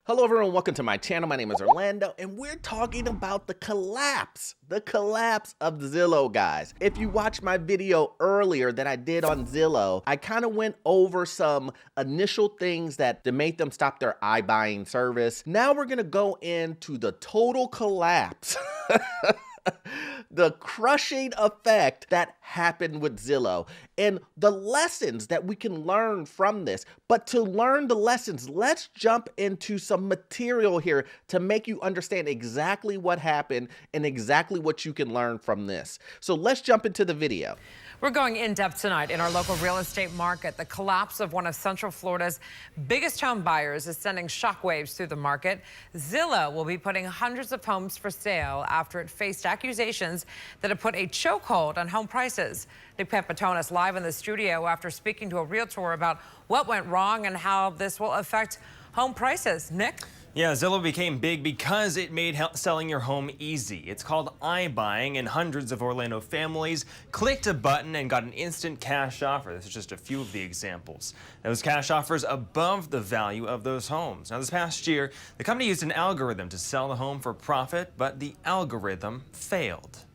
Hello everyone, welcome to my channel. My name is Orlando and we're talking about the collapse of Zillow, guys. If you watched my video earlier that I did on Zillow, I kind of went over some initial things that made them stop their iBuying service. Now we're gonna go into the total collapse the crushing effect that happened with Zillow and the lessons that we can learn from this. But to learn the lessons, let's jump into some material here to make you understand exactly what happened and exactly what you can learn from this. So let's jump into the video. We're going in depth tonight in our local real estate market. The collapse of one of Central Florida's biggest home buyers is sending shockwaves through the market. Zillow will be putting hundreds of homes for sale after it faced accusations that it put a chokehold on home prices. Nick Pepitonis live in the studio after speaking to a realtor about what went wrong and how this will affect home prices. Nick? Yeah, Zillow became big because it made selling your home easy. It's called iBuying, and hundreds of Orlando families clicked a button and got an instant cash offer. This is just a few of the examples. Those cash offers above the value of those homes. Now, this past year, the company used an algorithm to sell the home for profit, but the algorithm failed.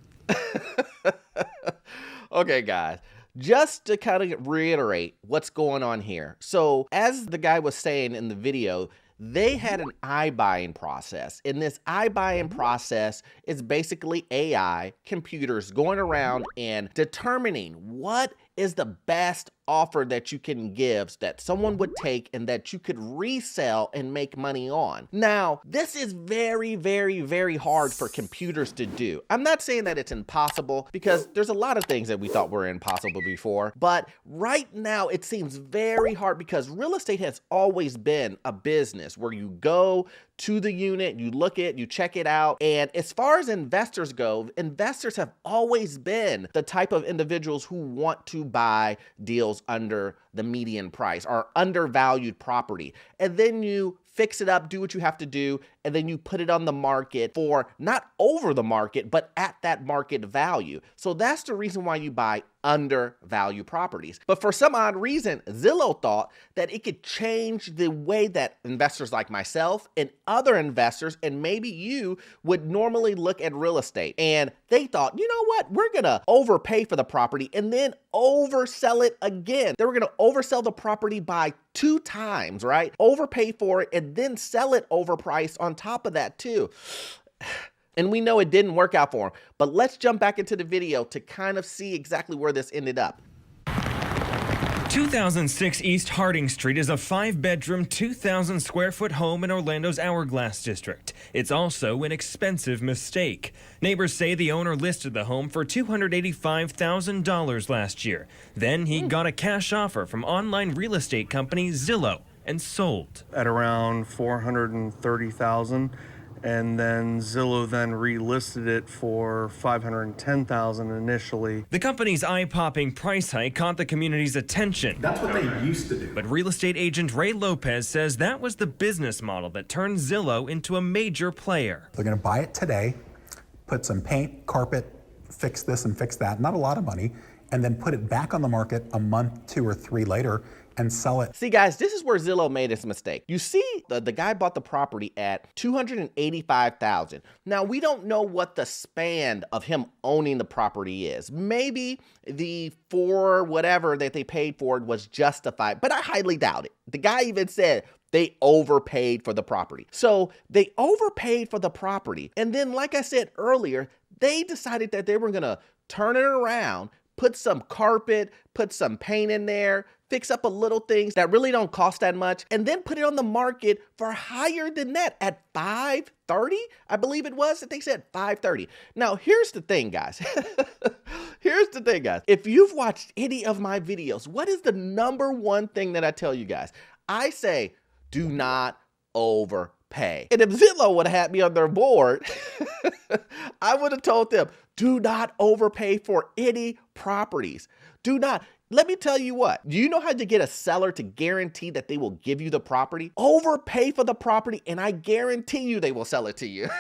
Okay, guys. Just to kind of reiterate what's going on here. So as the guy was saying in the video, they had an iBuying process. And this iBuying process is basically AI, computers going around and determining what is the best offer that you can give that someone would take and that you could resell and make money on. Now, this is very, very, very hard for computers to do. I'm not saying that it's impossible because there's a lot of things that we thought were impossible before, but right now it seems very hard because real estate has always been a business where you go to the unit, you look it, you check it out. And as far as investors go, investors have always been the type of individuals who want to buy deals under the median price or undervalued property. And then you fix it up, do what you have to do, and then you put it on the market for not over the market, but at that market value. So that's the reason why you buy undervalued properties. But for some odd reason, Zillow thought that it could change the way that investors like myself and other investors, and maybe you, would normally look at real estate. And they thought, you know what, we're gonna overpay for the property and then oversell it again. They were gonna oversell the property by 2 times, right? Overpay for it and then sell it overpriced on top of that too. And we know it didn't work out for them. But let's jump back into the video to kind of see exactly where this ended up. 2006 East Harding Street is a 5-bedroom, 2,000 square foot home in Orlando's Hourglass District. It's also an expensive mistake. Neighbors say the owner listed the home for $285,000 last year. Then he got a cash offer from online real estate company Zillow and sold. At around $430,000. And then Zillow then relisted it for $510,000 initially. The company's eye-popping price hike caught the community's attention. That's what they used to do. But real estate agent Ray Lopez says that was the business model that turned Zillow into a major player. They're going to buy it today, put some paint, carpet, fix this and fix that, not a lot of money, and then put it back on the market a month, 2 or 3 later, and sell it. See, guys, this is where Zillow made its mistake. You see, the guy bought the property at $285,000. Now, we don't know what the span of him owning the property is. Maybe the whatever that they paid for it was justified, but I highly doubt it. The guy even said they overpaid for the property. So they overpaid for the property. And then, like I said earlier, they decided that they were gonna turn it around, put some carpet, put some paint in there, fix up a little things that really don't cost that much, and then put it on the market for higher than that at $530, I believe it was that they said $530. Now, here's the thing, guys. Here's the thing, guys. If you've watched any of my videos, what is the number one thing that I tell you guys? I say, do not overpay. And if Zillow would have had me on their board, I would have told them, do not overpay for any properties. Do not. Let me tell you what, do you know how to get a seller to guarantee that they will give you the property? Overpay for the property and I guarantee you they will sell it to you.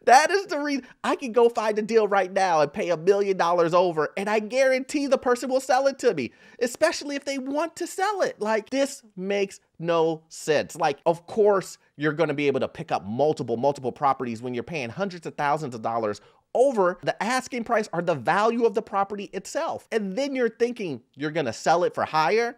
That is the reason. I can go find a deal right now and pay $1 million over, and I guarantee the person will sell it to me, especially if they want to sell it. Like, this makes no sense. Like, of course, you're going to be able to pick up multiple properties when you're paying hundreds of thousands of dollars over the asking price or the value of the property itself. And then you're thinking you're going to sell it for higher.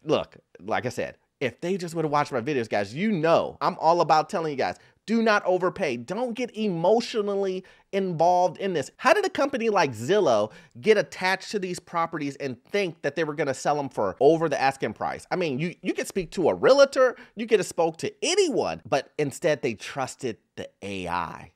Look, like I said, if they just would have watched my videos, guys, you know I'm all about telling you guys, do not overpay. Don't get emotionally involved in this. How did a company like Zillow get attached to these properties and think that they were going to sell them for over the asking price? I mean, you could speak to a realtor, you could have spoke to anyone, but instead they trusted the AI.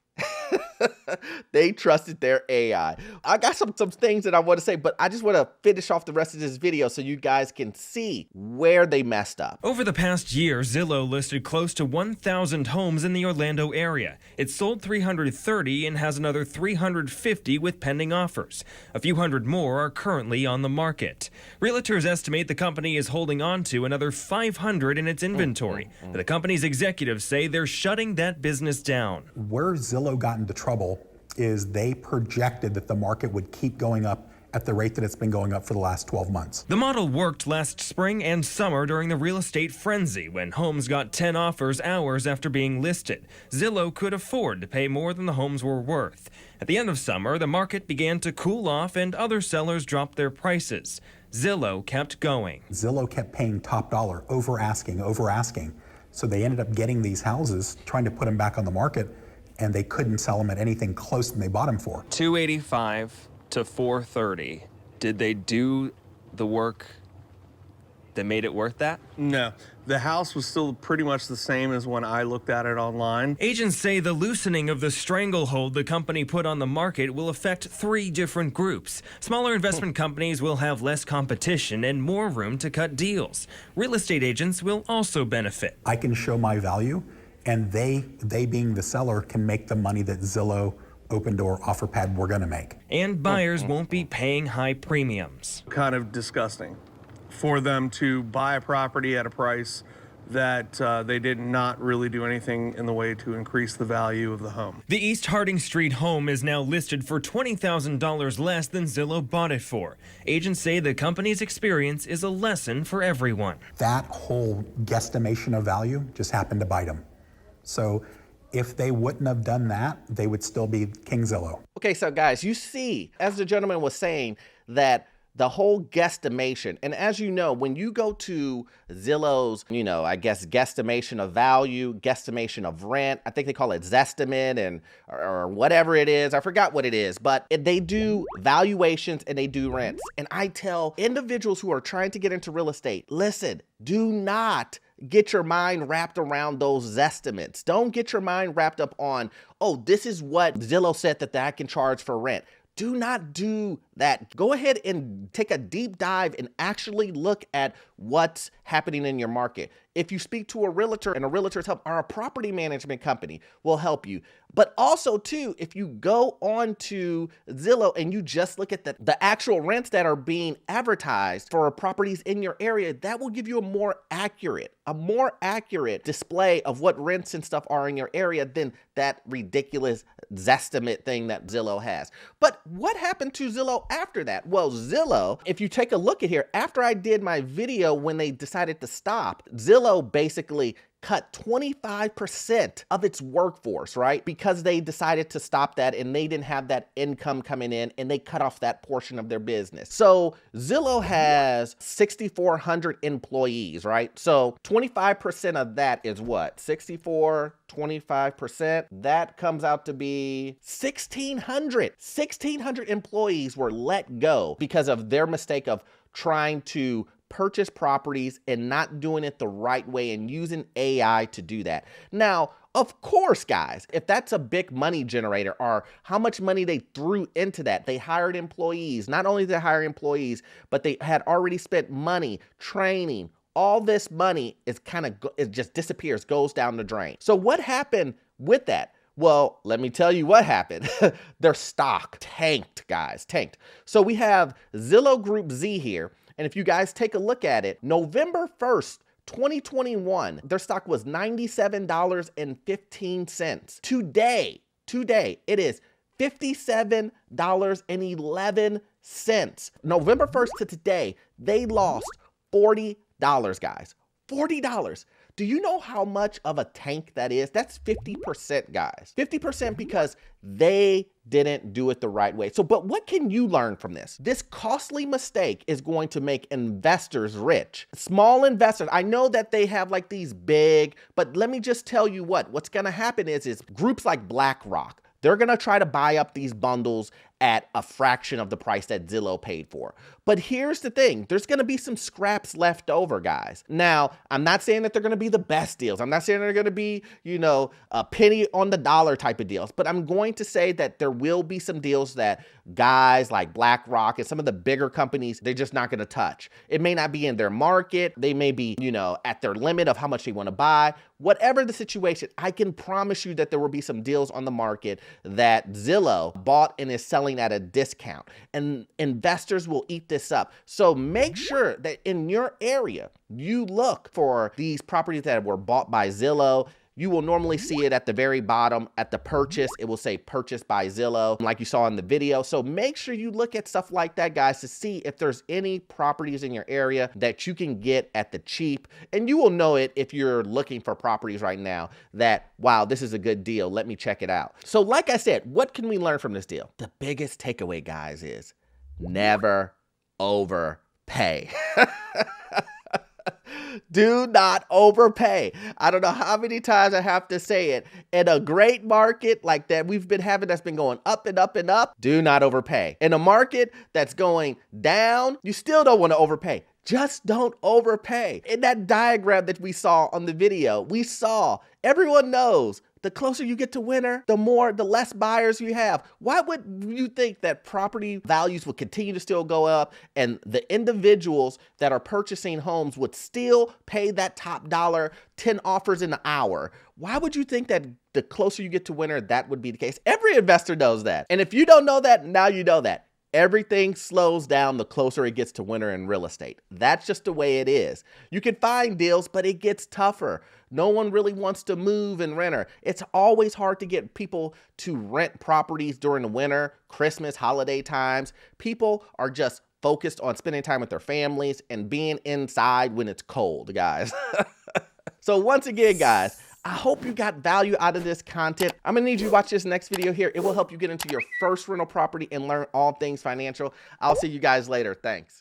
They trusted their AI. I got some things that I want to say, but I just want to finish off the rest of this video so you guys can see where they messed up. Over the past year, Zillow listed close to 1,000 homes in the Orlando area. It sold 330 and has another 350 with pending offers. A few hundred more are currently on the market. Realtors estimate the company is holding on to another 500 in its inventory. But the company's executives say they're shutting that business down. Where Zillow got into trouble is they projected that the market would keep going up at the rate that it's been going up for the last 12 months. The model worked last spring and summer during the real estate frenzy when homes got 10 offers hours after being listed. Zillow could afford to pay more than the homes were worth. At the end of summer, the market began to cool off and other sellers dropped their prices. Zillow kept going. Zillow kept paying top dollar, over asking. So they ended up getting these houses, trying to put them back on the market, and they couldn't sell them at anything close than they bought them for. 285 to 430. Did they do the work that made it worth that? No, the house was still pretty much the same as when I looked at it online. Agents say the loosening of the stranglehold the company put on the market will affect 3 different groups. Smaller investment companies will have less competition and more room to cut deals. Real estate agents will also benefit. I can show my value, and they being the seller can make the money that Zillow, Open Door, OfferPad were gonna make. And buyers won't be paying high premiums. Kind of disgusting for them to buy a property at a price that they did not really do anything in the way to increase the value of the home. The East Harding Street home is now listed for $20,000 less than Zillow bought it for. Agents say the company's experience is a lesson for everyone. That whole guesstimation of value just happened to bite them. So if they wouldn't have done that, they would still be King Zillow. Okay, so guys, you see, as the gentleman was saying, that the whole guesstimation, and as you know, when you go to Zillow's, I guess guesstimation of value, guesstimation of rent, I think they call it Zestimate and or whatever it is. I forgot what it is, but they do valuations and they do rents. And I tell individuals who are trying to get into real estate, listen, do not get your mind wrapped around those estimates. Don't get your mind wrapped up on, oh, this is what Zillow said that I can charge for rent. Do not do that. Go ahead and take a deep dive and actually look at what's happening in your market. If you speak to a realtor and a realtor's help, or a property management company will help you. But also too, if you go on to Zillow and you just look at the actual rents that are being advertised for properties in your area, that will give you a more accurate display of what rents and stuff are in your area than that ridiculous Zestimate thing that Zillow has. But what happened to Zillow after that? Well, Zillow, if you take a look at here, after I did my video when they decided to stop, Zillow basically cut 25% of its workforce, right? Because they decided to stop that and they didn't have that income coming in and they cut off that portion of their business. So Zillow has 6,400 employees, right? So 25% of that is what? 64, 25%. That comes out to be 1,600. 1,600 employees were let go because of their mistake of trying to purchase properties and not doing it the right way and using AI to do that. Now, of course, guys, if that's a big money generator or how much money they threw into that, they hired employees. Not only did they hire employees, but they had already spent money, training. All this money is it just disappears, goes down the drain. So what happened with that? Well, let me tell you what happened. Their stock tanked, guys, tanked. So we have Zillow Group Z here. And if you guys take a look at it, November 1st, 2021, their stock was $97.15. Today, it is $57.11. November 1st to today, they lost $40, guys. $40. Do you know how much of a tank that is? That's 50%, guys. 50% because they didn't do it the right way. So, but what can you learn from this? This costly mistake is going to make investors rich. Small investors, I know that they have like these big, but let me just tell you what's going to happen is groups like BlackRock, they're going to try to buy up these bundles at a fraction of the price that Zillow paid for. But here's the thing, there's gonna be some scraps left over, guys. Now, I'm not saying that they're gonna be the best deals. I'm not saying they're gonna be, a penny on the dollar type of deals, but I'm going to say that there will be some deals that guys like BlackRock and some of the bigger companies, they're just not gonna touch. It may not be in their market. They may be, at their limit of how much they wanna buy. Whatever the situation, I can promise you that there will be some deals on the market that Zillow bought and is selling at a discount, and investors will eat this up. So make sure that in your area, you look for these properties that were bought by Zillow. You will normally see it at the very bottom at the purchase. It will say purchased by Zillow, like you saw in the video. So make sure you look at stuff like that, guys, to see if there's any properties in your area that you can get at the cheap. And you will know it if you're looking for properties right now that, wow, this is a good deal. Let me check it out. So like I said, what can we learn from this deal? The biggest takeaway, guys, is never overpay. Do not overpay. I don't know how many times I have to say it. In a great market like that we've been having that's been going up and up and up, do not overpay. In a market that's going down, you still don't want to overpay. Just don't overpay. In that diagram that we saw on the video, everyone knows the closer you get to winter, the less buyers you have. Why would you think that property values would continue to still go up and the individuals that are purchasing homes would still pay that top dollar, 10 offers in an hour? Why would you think that the closer you get to winter, that would be the case? Every investor knows that. And if you don't know that, now you know that. Everything slows down the closer it gets to winter in real estate. That's just the way it is. You can find deals, but it gets tougher. No one really wants to move in winter. It's always hard to get people to rent properties during the winter, Christmas, holiday times. People are just focused on spending time with their families and being inside when it's cold, guys. So once again, guys, I hope you got value out of this content. I'm gonna need you to watch this next video here. It will help you get into your first rental property and learn all things financial. I'll see you guys later. Thanks.